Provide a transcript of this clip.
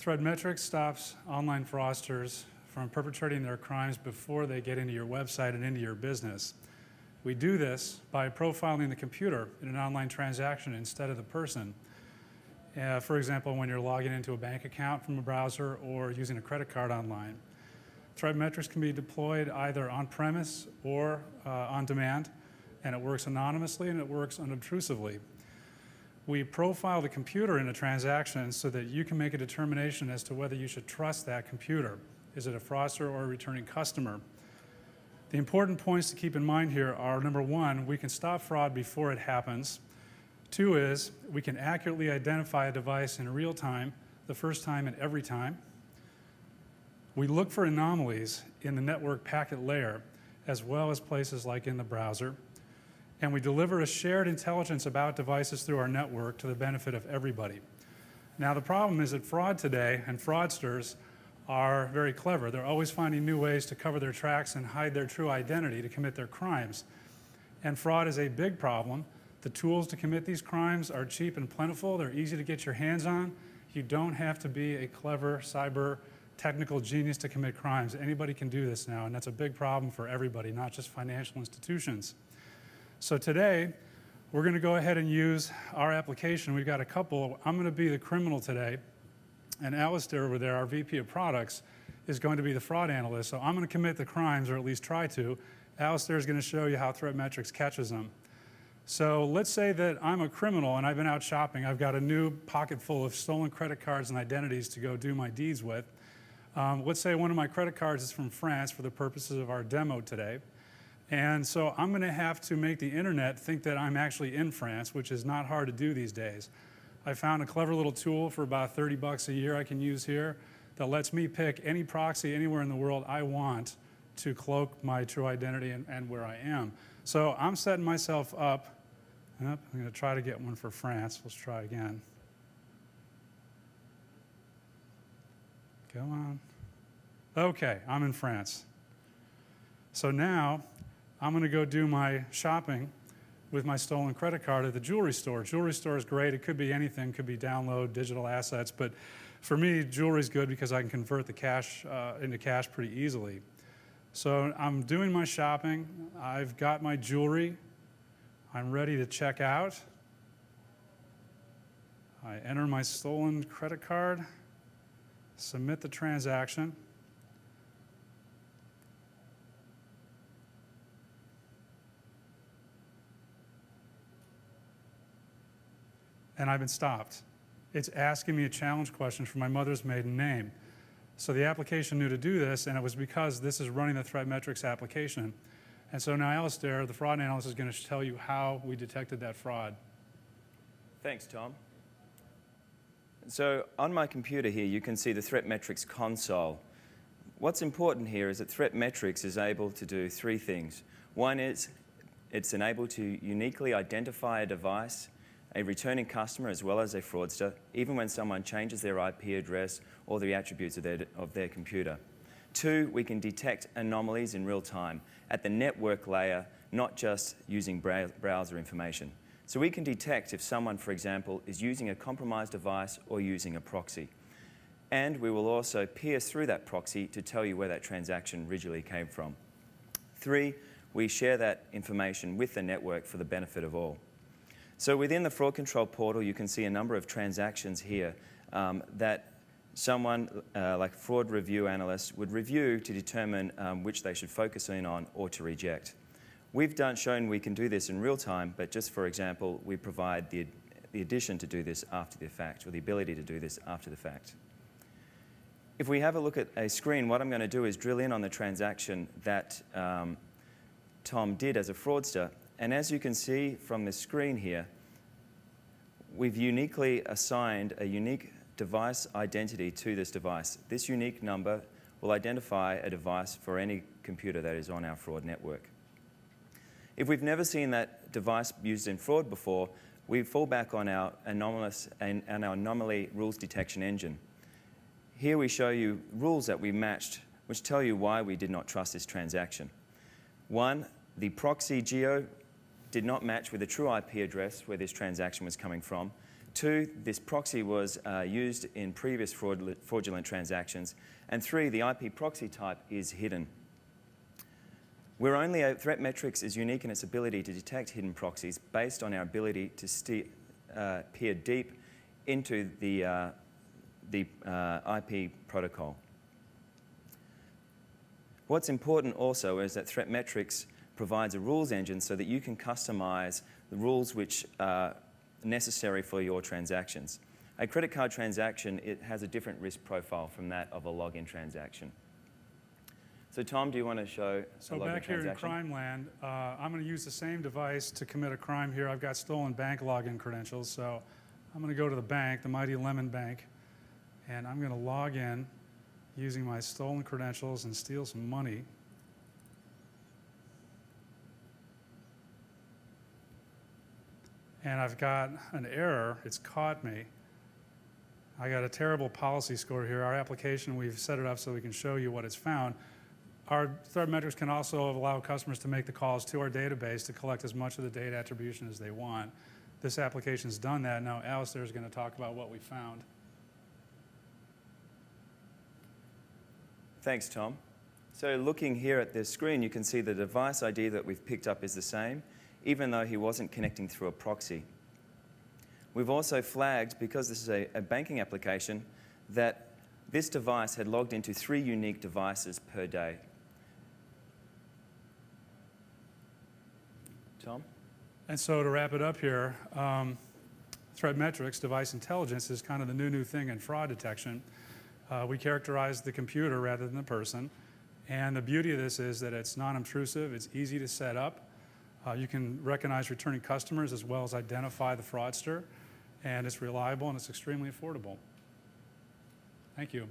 ThreatMetrix stops online fraudsters from perpetrating their crimes before they get into your website and into your business. We do this by profiling the computer in an online transaction instead of the person. For example, when you're logging into a bank account from a browser or using a credit card online. ThreatMetrix can be deployed either on-premise or on demand, and it works anonymously and it works unobtrusively. We profile the computer in a transaction so that you can make a determination as to whether you should trust that computer. Is it a fraudster or a returning customer? The important points to keep in mind here are, number one, we can stop fraud before it happens. Two is, we can accurately identify a device in real time, the first time and every time. We look for anomalies in the network packet layer, as well as places like in the browser. And we deliver a shared intelligence about devices through our network to the benefit of everybody. Now, the problem is that fraud today and fraudsters are very clever. They're always finding new ways to cover their tracks and hide their true identity to commit their crimes. And fraud is a big problem. The tools to commit these crimes are cheap and plentiful. They're easy to get your hands on. You don't have to be a clever cyber technical genius to commit crimes. Anybody can do this now, and that's a big problem for everybody, not just financial institutions. So today, we're going to go ahead and use our application. We've got a couple. I'm going to be the criminal today, and Alistair over there, our VP of products, is going to be the fraud analyst. So I'm going to commit the crimes, or at least try to. Alistair is going to show you how ThreatMetrix catches them. So let's say that I'm a criminal and I've been out shopping. I've got a new pocket full of stolen credit cards and identities to go do my deeds with. Let's say one of my credit cards is from France for the purposes of our demo today. And so I'm going to have to make the internet think that I'm actually in France, which is not hard to do these days. I found a clever little tool for about 30 bucks a year I can use here that lets me pick any proxy anywhere in the world I want to cloak my true identity and where I am. So I'm setting myself up. I'm going to try to get one for France. Let's try again. Go on. Okay, I'm in France. So now I'm going to go do my shopping with my stolen credit card at the jewelry store. Jewelry store is great. It could be anything. It could be download digital assets. But for me, jewelry is good because I can convert the cash into cash pretty easily. So I'm doing my shopping. I've got my jewelry. I'm ready to check out. I enter my stolen credit card, submit the transaction. And I've been stopped. It's asking me a challenge question for my mother's maiden name. So the application knew to do this, and it was because this is running the ThreatMetrix application. And so now Alistair, the fraud analyst, is going to tell you how we detected that fraud. Thanks, Tom. So on my computer here, you can see the ThreatMetrix console. What's important here is that ThreatMetrix is able to do three things. One is it's enabled to uniquely identify a device, a returning customer as well as a fraudster, even when someone changes their IP address or the attributes of their computer. Two, we can detect anomalies in real time at the network layer, not just using browser information. So we can detect if someone, for example, is using a compromised device or using a proxy. And we will also pierce through that proxy to tell you where that transaction originally came from. Three, we share that information with the network for the benefit of all. So within the fraud control portal, you can see a number of transactions here that someone, like a fraud review analyst, would review to determine which they should focus in on or to reject. We've shown we can do this in real time, but just for example, we provide the addition to do this after the fact, or the ability to do this after the fact. If we have a look at a screen, what I'm going to do is drill in on the transaction that Tom did as a fraudster. And as you can see from the screen here, we've uniquely assigned a unique device identity to this device. This unique number will identify a device for any computer that is on our fraud network. If we've never seen that device used in fraud before, we fall back on our anomalous and our anomaly rules detection engine. Here we show you rules that we matched, which tell you why we did not trust this transaction. One, the proxy geo did not match with the true IP address where this transaction was coming from. 2, this proxy was used in previous fraudulent transactions. And 3, the IP proxy type is hidden. ThreatMetrix is unique in its ability to detect hidden proxies based on our ability to peer deep into the IP protocol. What's important also is that ThreatMetrix provides a rules engine so that you can customize the rules which are necessary for your transactions. A credit card transaction, it has a different risk profile from that of a login transaction. So Tom, do you want to show a So login back here in transaction? crime land, I'm going to use the same device to commit a crime here. I've got stolen bank login credentials, so I'm going to go to the bank, the Mighty Lemon Bank, and I'm going to log in using my stolen credentials and steal some money. And I've got an error. It's caught me. I got a terrible policy score here. Our application, we've set it up so we can show you what it's found. Our ThreatMetrix can also allow customers to make the calls to our database to collect as much of the data attribution as they want. This application's done that. Now Alistair is going to talk about what we found. Thanks, Tom. So looking here at the screen, you can see the device ID that we've picked up is the same, even though he wasn't connecting through a proxy. We've also flagged, because this is a banking application, that this device had logged into 3 unique devices per day. Tom? And so to wrap it up here, ThreatMetrix, device intelligence, is kind of the new thing in fraud detection. We characterize the computer rather than the person. And the beauty of this is that it's non-intrusive, it's easy to set up. You can recognize returning customers as well as identify the fraudster. And it's reliable and it's extremely affordable. Thank you.